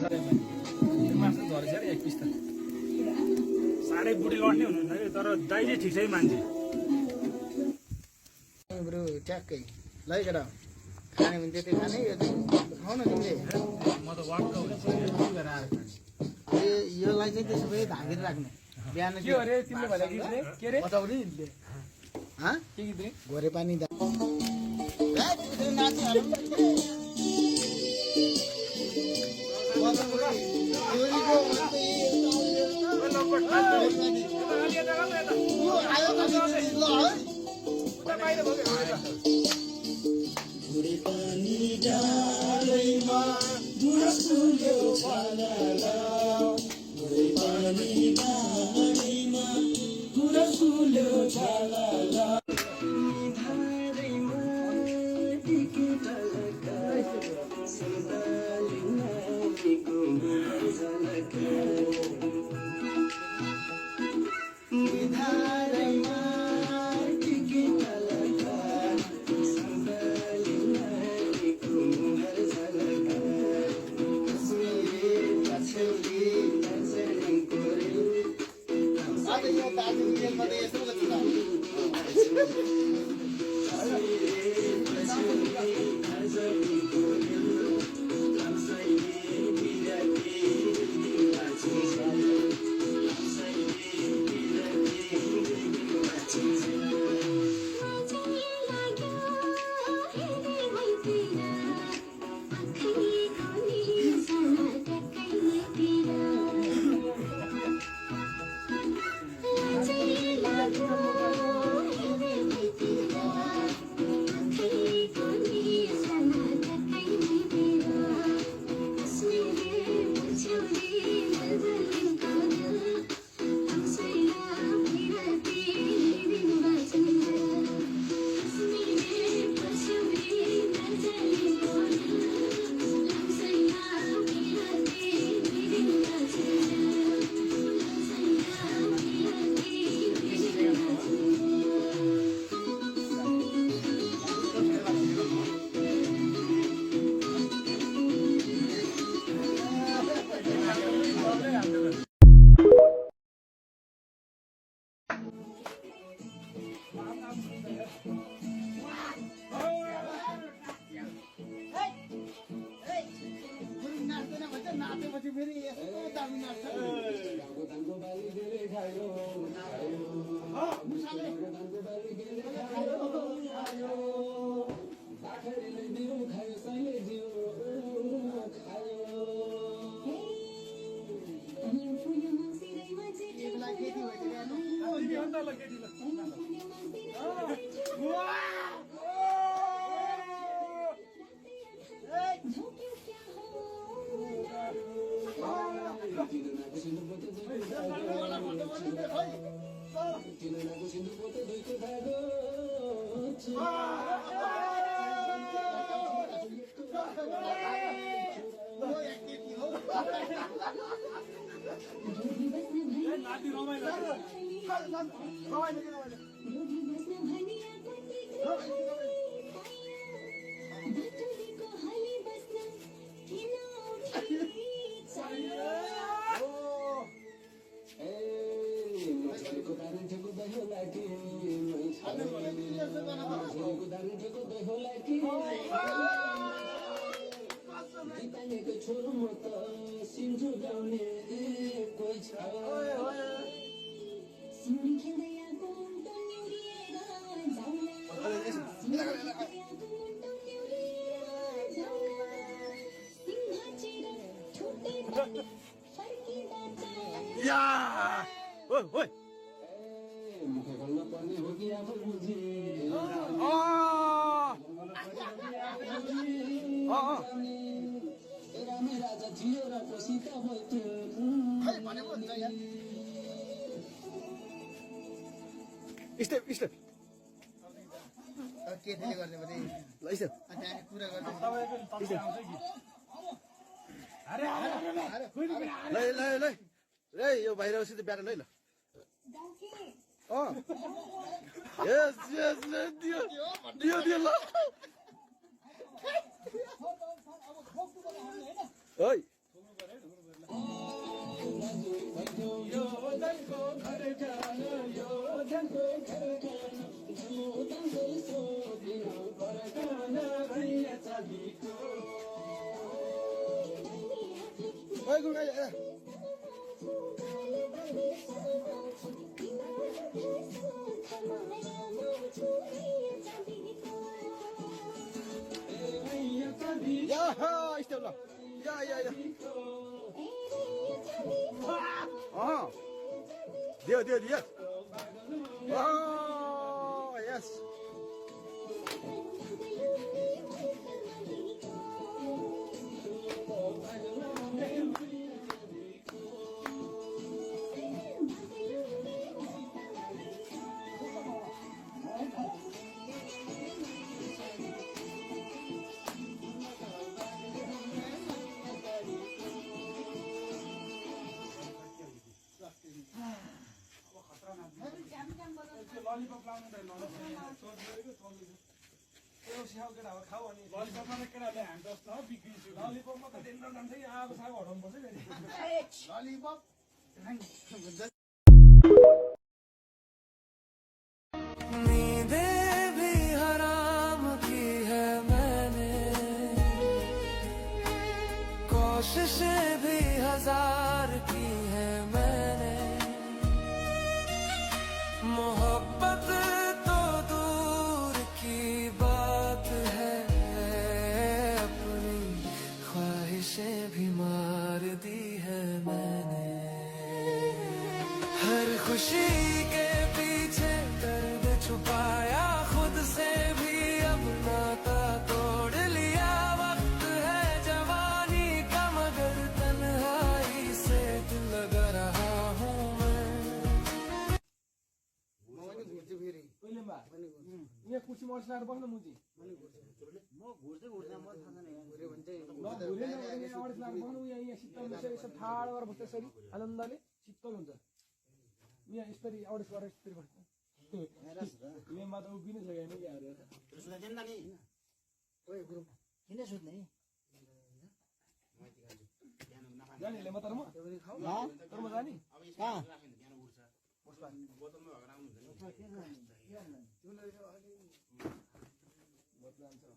मासु झरेछ अरे एक पिस त साह्रै बुढी लड्ने हुनुहुन्न कि तर दाइ चाहिँ ठिक छ है मान्छे ब्रो ट्याक्कै ल केटा खाने भने त्यतै खाने यो चाहिँ खाऊ न तिमीले म त वाक्क हुन्छ योलाई चाहिँ त्यसो भए धागेर राख्नु बिहान के अरे तिमीले भने के अरे बताउने के गीत रे घोरे पानी स्टेप स्टेप के त्यसले गर्ने भने ल स्टेप अनि कुरा गर्ने ल ल ल ल यो बाहिरसित ब्याटन है ल यस यस दियो दियो दियो ल ओइ ओए गुरु ए या स्टेप ल या दियो दियो दियो यस ललिपप लाउनु त ललिपपमा त केटाहरूले हामी जस्तो बिग्रिन्छु ललिपपमा त डेन्डर जान्छ कि आगो सागो हटाउनु पर्छ ललिपप नींदें भी हराम की है मैंने, कोशिशें भी हजार की है मैंने, मोहब्बत तो दूर की बात है, अपनी ख्वाहिशें भी मार दी है मैंने। हर खुशी के पीछे दर्द छुपाया खुद से भी, अब नाता तोड़ लिया। वक्त है जवानी का मगर तन्हाई से दिल लगा रहा हूँ मैं। यहाँ कुर्सी मर्सिलाएर बस्न मुजी यहाँ शीतल यसो ठाडो गरेर बस्छ यसरी आनन्दले शीतल हुन्छ। यहाँ यसरी अडेस गरेर यसरी बस्छ यहाँ त उभिनै छ यहाँ किन सुत्ने जाने म तर म जाने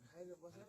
खाएर बसेर